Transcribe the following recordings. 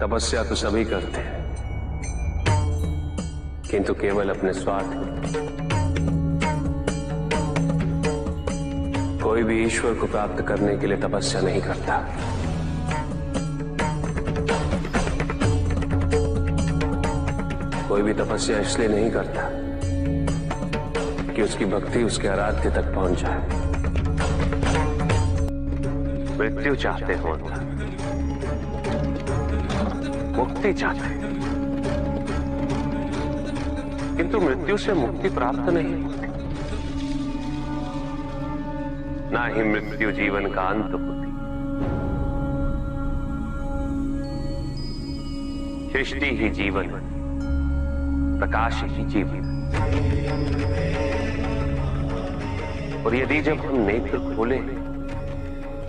तपस्या तो सभी करते हैं, किंतु केवल अपने स्वार्थ में। कोई भी ईश्वर को प्राप्त करने के लिए तपस्या नहीं करता। कोई भी तपस्या इसलिए नहीं करता कि उसकी भक्ति उसके आराध्य तक पहुंच जाए। मृत्यु चाहते हो, मुक्ति चाहते हैं, किंतु मृत्यु से मुक्ति प्राप्त नहीं होती। ना ही मृत्यु जीवन का अंत होती। सृष्टि ही जीवन, प्रकाश ही जीवन। और यदि जब हम नेत्र खोले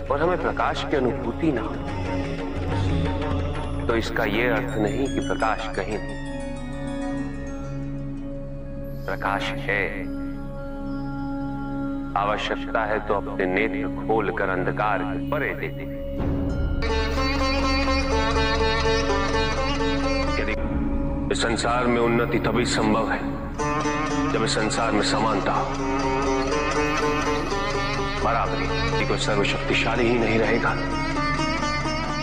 और हमें प्रकाश की अनुभूति ना हो, तो इसका यह अर्थ नहीं कि प्रकाश कहीं नहीं। प्रकाश है। आवश्यकता है तो अपने नेत्र खोलकर अंधकार के परे दे दे। यदि इस संसार में उन्नति तभी संभव है जब इस संसार में समानता हो, बराबरी। यदि कोई सर्वशक्तिशाली ही नहीं रहेगा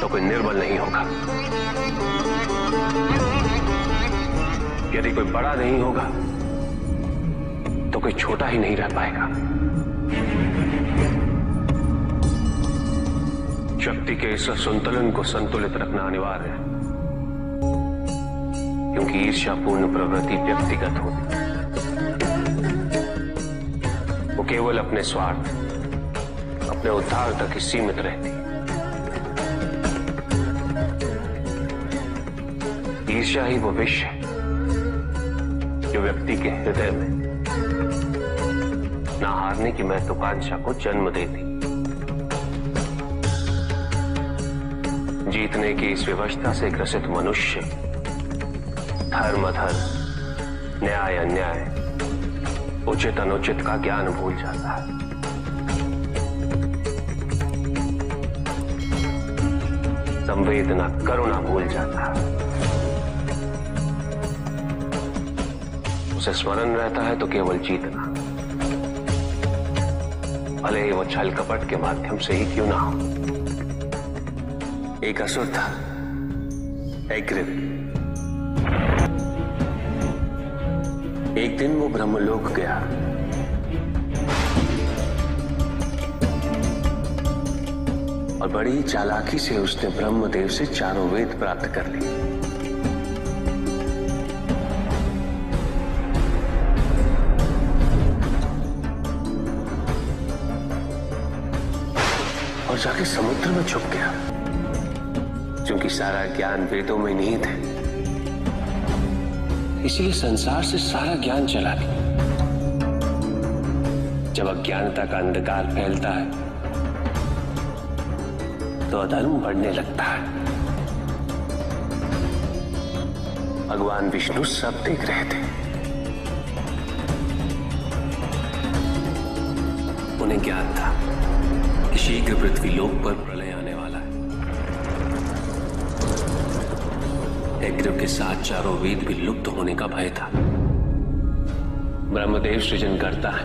तो कोई निर्बल नहीं होगा। यदि कोई बड़ा नहीं होगा तो कोई छोटा ही नहीं रह पाएगा। शक्ति के इस संतुलन को संतुलित रखना अनिवार्य है, क्योंकि ईर्ष्यापूर्ण प्रवृत्ति व्यक्तिगत होती है। वो केवल अपने स्वार्थ, अपने उद्धार तक ही सीमित रहती है। ईर्ष्या ही वो विष है जो व्यक्ति के हृदय में ना हारने की महत्वाकांक्षा को जन्म देती। जीतने की इस व्यवस्था से ग्रसित मनुष्य धर्म अधर्म, न्याय अन्याय, उचित अनुचित का ज्ञान भूल जाता है। संवेदना करुणा भूल जाता है। उसे स्मरण रहता है तो केवल जीतना, भले ही वो छल कपट के माध्यम से ही क्यों ना हो। एक असुर था, एग्रिव। एक दिन वो ब्रह्मलोक गया। और बड़ी चालाकी से उसने ब्रह्मदेव से चारों वेद प्राप्त कर लिए। और जाके समुद्र में छुप गया, क्योंकि सारा ज्ञान वेदों में निहित है। इसलिए संसार से सारा ज्ञान चला गया। जब अज्ञानता का अंधकार फैलता है तो अधर्म बढ़ने लगता है। भगवान विष्णु सब देख रहे थे। उन्हें ज्ञान था कि शीघ्र पृथ्वी लोक पर प्रलय आने वाला है। एग्रिव के साथ चारों वेद भी लुप्त होने का भय था। ब्रह्मदेव सृजन करता है।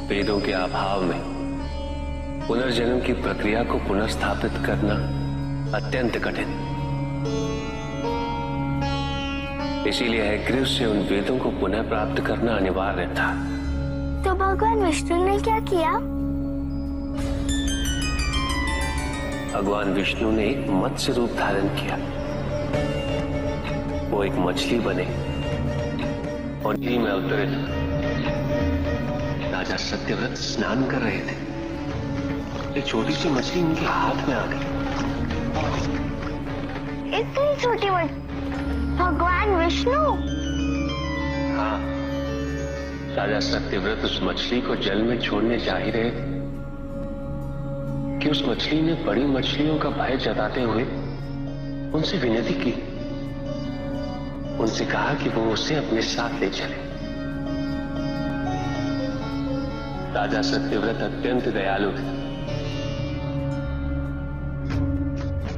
वेदों के अभाव में पुनर्जन्म की प्रक्रिया को पुनर्स्थापित करना अत्यंत कठिन। इसीलिए एग्रिव से उन वेदों को पुनः प्राप्त करना अनिवार्य था। तो भगवान विष्णु ने क्या किया? भगवान विष्णु ने एक मत्स्य रूप धारण किया। वो एक मछली बने और नदी में अवतरित। राजा सत्यव्रत स्नान कर रहे थे। एक छोटी सी मछली उनके हाथ में आ गई। इतनी छोटी मछली? भगवान विष्णु? हाँ, राजा सत्यव्रत उस मछली को जल में छोड़ने जा ही रहे थे कि उस मछली ने बड़ी मछलियों का भय जताते हुए उनसे विनती की। उनसे कहा कि वो उसे अपने साथ ले चले। राजा सत्यव्रत अत्यंत दयालु थे।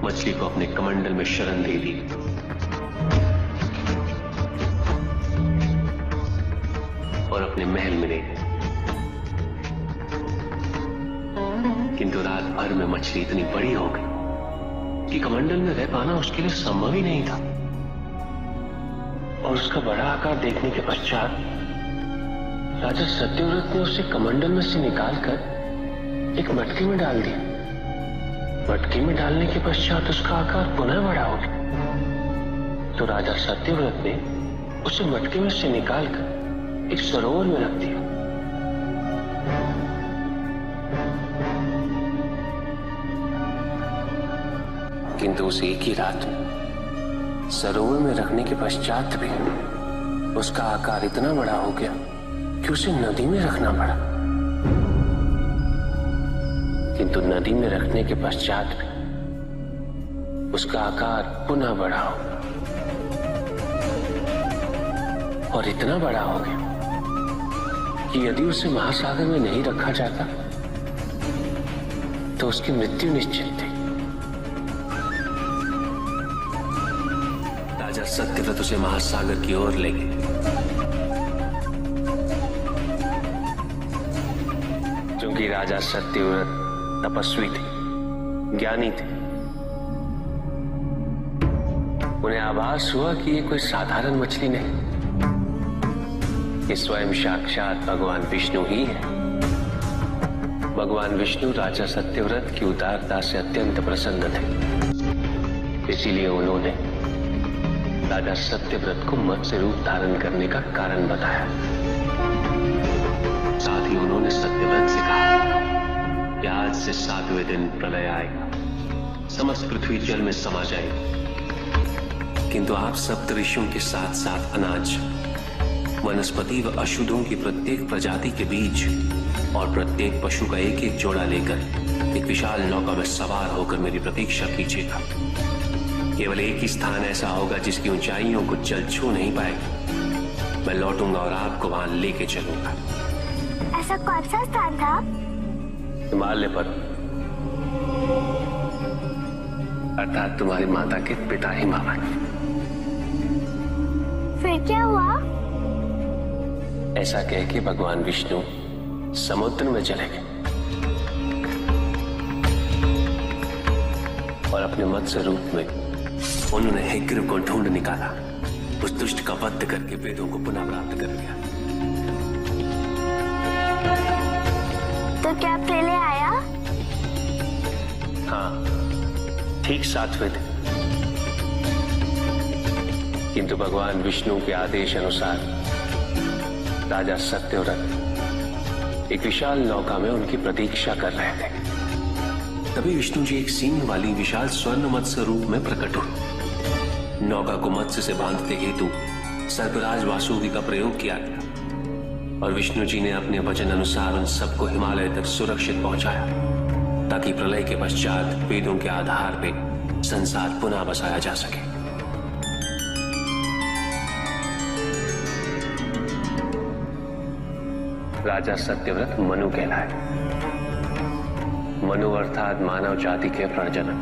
मछली को अपने कमंडल में शरण दे दी और अपने महल में ले गए। किंतु रात भर में मछली इतनी बड़ी हो गई कि कमंडल में रह पाना उसके लिए संभव ही नहीं था। और उसका बड़ा आकार देखने के पश्चात राजा सत्यव्रत ने उसे कमंडल में से निकालकर एक मटकी में डाल दिया। मटकी में डालने के पश्चात उसका आकार पुनः बड़ा हो गया। तो राजा सत्यव्रत ने उसे मटकी में से निकालकर एक सरोवर में रख दिया। किंतु उस एक ही रात में सरोवर में रखने के पश्चात भी उसका आकार इतना बड़ा हो गया कि उसे नदी में रखना पड़ा। किंतु नदी में रखने के पश्चात भी उसका आकार पुनः बड़ा हो और इतना बड़ा हो गया कि यदि उसे महासागर में नहीं रखा जाता तो उसकी मृत्यु निश्चित थी। राजा सत्यव्रत उसे महासागर की ओर ले गए। क्योंकि राजा सत्यव्रत तपस्वी थे, ज्ञानी थे, उन्हें आभास हुआ कि ये कोई साधारण मछली नहीं, ये स्वयं साक्षात भगवान विष्णु ही है। भगवान विष्णु राजा सत्यव्रत की उदारता से अत्यंत प्रसन्न थे। इसीलिए उन्होंने राजा सत्यव्रत को मत्स्य रूप धारण करने का कारण बताया। साथ ही उन्होंने सत्यव्रत से कहा कि आज से 7वें दिन प्रलय आएगा, समस्त पृथ्वी जल में समा जाएगी। किंतु आप सप्त ऋषियों के साथ साथ अनाज, वनस्पति व अशुद्धों की प्रत्येक प्रजाति के बीज और प्रत्येक पशु का एक एक जोड़ा लेकर एक विशाल नौका में सवार होकर मेरी प्रतीक्षा कीजिएगा। केवल एक ही स्थान ऐसा होगा जिसकी ऊंचाइयों को जल छू नहीं पाएगा। मैं लौटूंगा और आपको वहां लेके चलूंगा। ऐसा कौन सा स्थान था? हिमालय पर, अर्थात तुम्हारी माता के पिता हिमालय। फिर क्या हुआ? ऐसा कह के भगवान विष्णु समुद्र में चले गए और अपने मत्स्य रूप में उन्होंने हिग्र को ढूंढ निकाला। उस दुष्ट का वध करके वेदों को पुनः प्राप्त कर लिया। तो क्या प्रलय आया? हाँ, ठीक 7वें दिन। किंतु भगवान विष्णु के आदेश अनुसार राजा सत्यव्रत एक विशाल नौका में उनकी प्रतीक्षा कर रहे थे। तभी विष्णु जी एक सींग वाली विशाल स्वर्ण मत्स्य रूप में प्रकट हुए। नौका को मत्स्य से बांधते हेतु सर्पराज वासुकी का प्रयोग किया गया और विष्णु जी ने अपने वचन अनुसार उन सबको हिमालय तक सुरक्षित पहुंचाया, ताकि प्रलय के पश्चात वेदों के आधार पर संसार पुनः बसाया जा सके। राजा सत्यव्रत मनु कहलाए। मनु अर्थात मानव जाति के प्रजनक।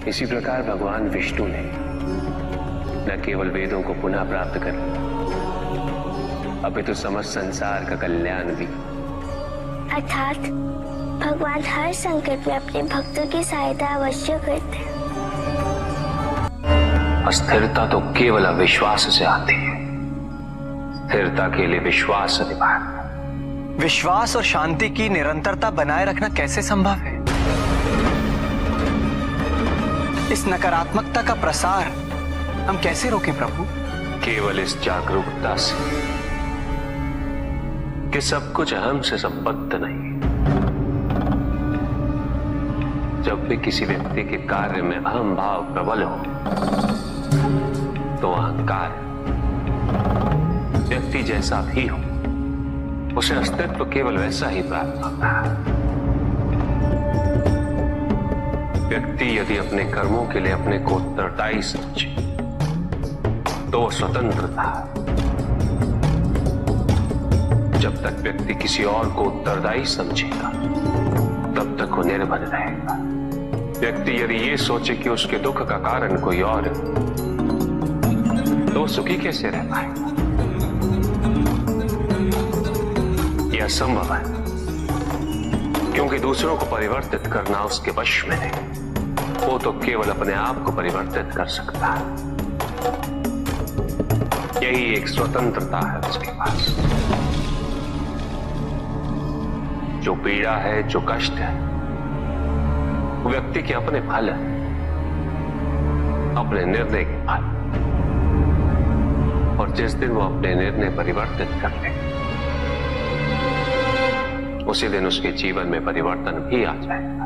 इसी प्रकार भगवान विष्णु ने न केवल वेदों को पुनः प्राप्त कर, अपितु समस्त संसार का कल्याण भी। अर्थात भगवान हर संकट में अपने भक्तों की सहायता अवश्य करते हैं। अस्थिरता तो केवल अविश्वास से आती है। स्थिरता के लिए विश्वास अनिवार्य। विश्वास और शांति की निरंतरता बनाए रखना कैसे संभव है? इस नकारात्मकता का प्रसार हम कैसे रोकें प्रभु? केवल इस जागरूकता से कि सब कुछ अहम से संबद्ध नहीं। जब भी किसी व्यक्ति के कार्य में अहम भाव प्रबल हो तो अहंकार, व्यक्ति जैसा भी हो, उसे अस्तित्व केवल वैसा ही प्राप्त होता है। व्यक्ति यदि अपने कर्मों के लिए अपने को उत्तरदायी समझे तो वो स्वतंत्र था। जब तक व्यक्ति किसी और को उत्तरदायी समझेगा तब तक को निर्भर रहेगा। व्यक्ति यदि ये सोचे कि उसके दुख का कारण कोई और है, तो सुखी कैसे रह पाएगा? यह असंभव है, क्योंकि दूसरों को परिवर्तित करना उसके वश में नहीं। वो तो केवल अपने आप को परिवर्तित कर सकता है। यही एक स्वतंत्रता है उसके पास। जो पीड़ा है, जो कष्ट है, वो व्यक्ति के अपने फल है, अपने निर्णय के फल। और जिस दिन वो अपने निर्णय परिवर्तित कर ले, उसी दिन उसके जीवन में परिवर्तन भी आ जाएगा।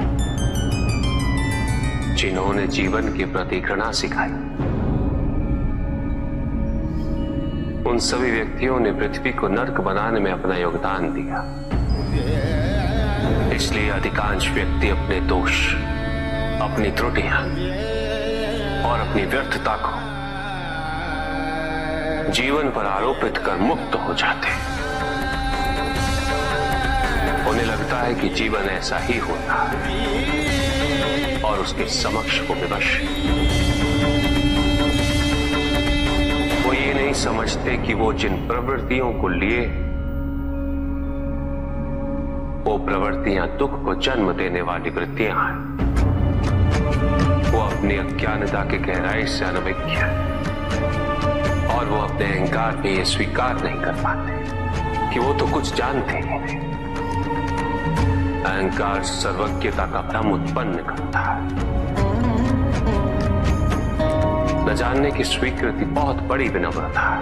जिन्होंने जीवन के प्रति घृणा सिखाई, उन सभी व्यक्तियों ने पृथ्वी को नर्क बनाने में अपना योगदान दिया। इसलिए अधिकांश व्यक्ति अपने दोष, अपनी त्रुटियां और अपनी व्यर्थता को जीवन पर आरोपित कर मुक्त हो जाते हैं। उन्हें लगता है कि जीवन ऐसा ही होता है और उसके समक्ष वो विवश। वो ये नहीं समझते कि वो जिन प्रवृत्तियों को लिए, वो प्रवृत्तियां दुख को जन्म देने वाली वृत्तियां हैं। वो अपनी अज्ञानता की गहराई से अनभिज्ञ है और वो अपने अहंकार में ये स्वीकार नहीं कर पाते कि वो तो कुछ जानते ही नहीं। अहंकार सर्वज्ञता का भ्रम उत्पन्न करता है। न जानने की स्वीकृति बहुत बड़ी विनम्रता है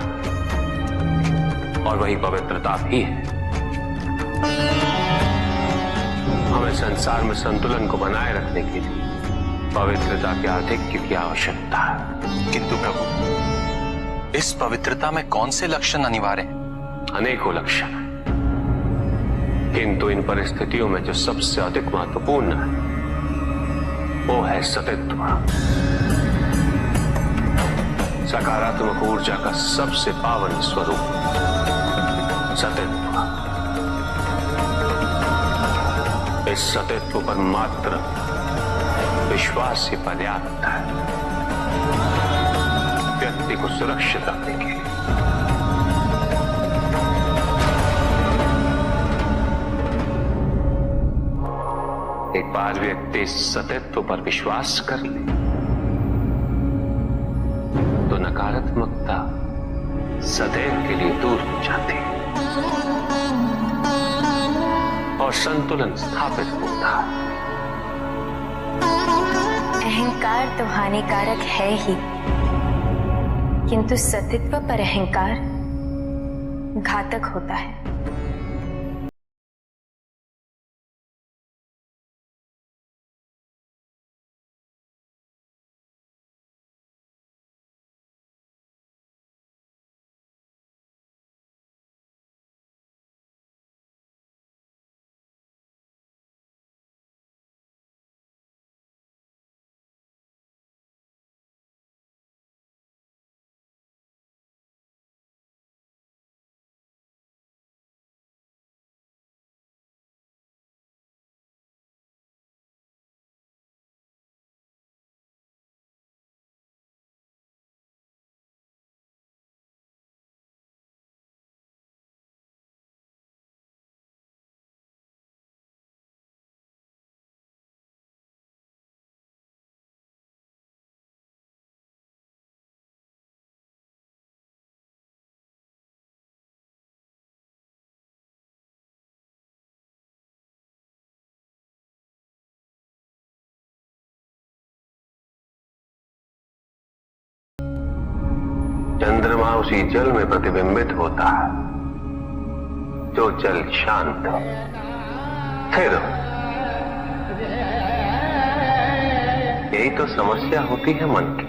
और वही पवित्रता भी है। हमें संसार में संतुलन को बनाए रखने के लिए पवित्रता के आधिक्य की आवश्यकता है। किंतु प्रभु, इस पवित्रता में कौन से लक्षण अनिवार्य हैं? अनेकों लक्षण, किंतु इन परिस्थितियों में जो सबसे अधिक महत्वपूर्ण है, वो है सतित्व। सकारात्मक ऊर्जा का सबसे पावन स्वरूप सतित्व। इस सतित्व पर मात्र विश्वास ही पर्याप्त है व्यक्ति को सुरक्षित रखने के लिए। एक बार व्यक्ति सतित्व पर विश्वास कर ले तो नकारात्मकता सदैव के लिए दूर हो जाती है और संतुलन स्थापित होता है। अहंकार तो हानिकारक है ही, किंतु सतित्व पर अहंकार घातक होता है। चंद्रमा उसी जल में प्रतिबिंबित होता है जो जल शांत हो, स्थिर हो। यही तो समस्या होती है मन की।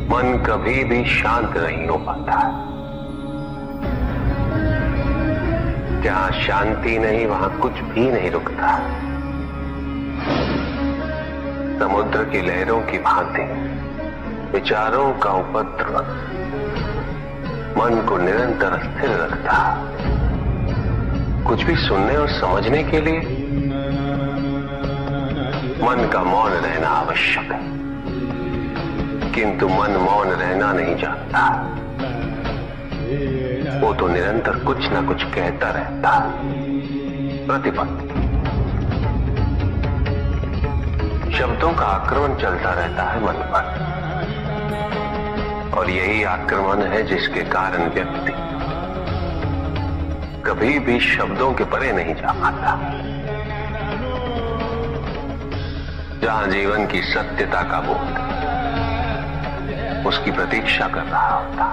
मन कभी भी शांत नहीं हो पाता है। जहां शांति नहीं, वहां कुछ भी नहीं रुकता। समुद्र की लहरों की भांति विचारों का उपद्रव मन को निरंतर स्थिर रखता। कुछ भी सुनने और समझने के लिए मन का मौन रहना आवश्यक है, किंतु मन मौन रहना नहीं जानता। वो तो निरंतर कुछ ना कुछ कहता रहता। प्रतिपत्ति, शब्दों का आक्रमण चलता रहता है मन पर, और यही आक्रमण है जिसके कारण व्यक्ति कभी भी शब्दों के परे नहीं जा पाता। जहां जीवन की सत्यता का बोध उसकी प्रतीक्षा कर रहा होता।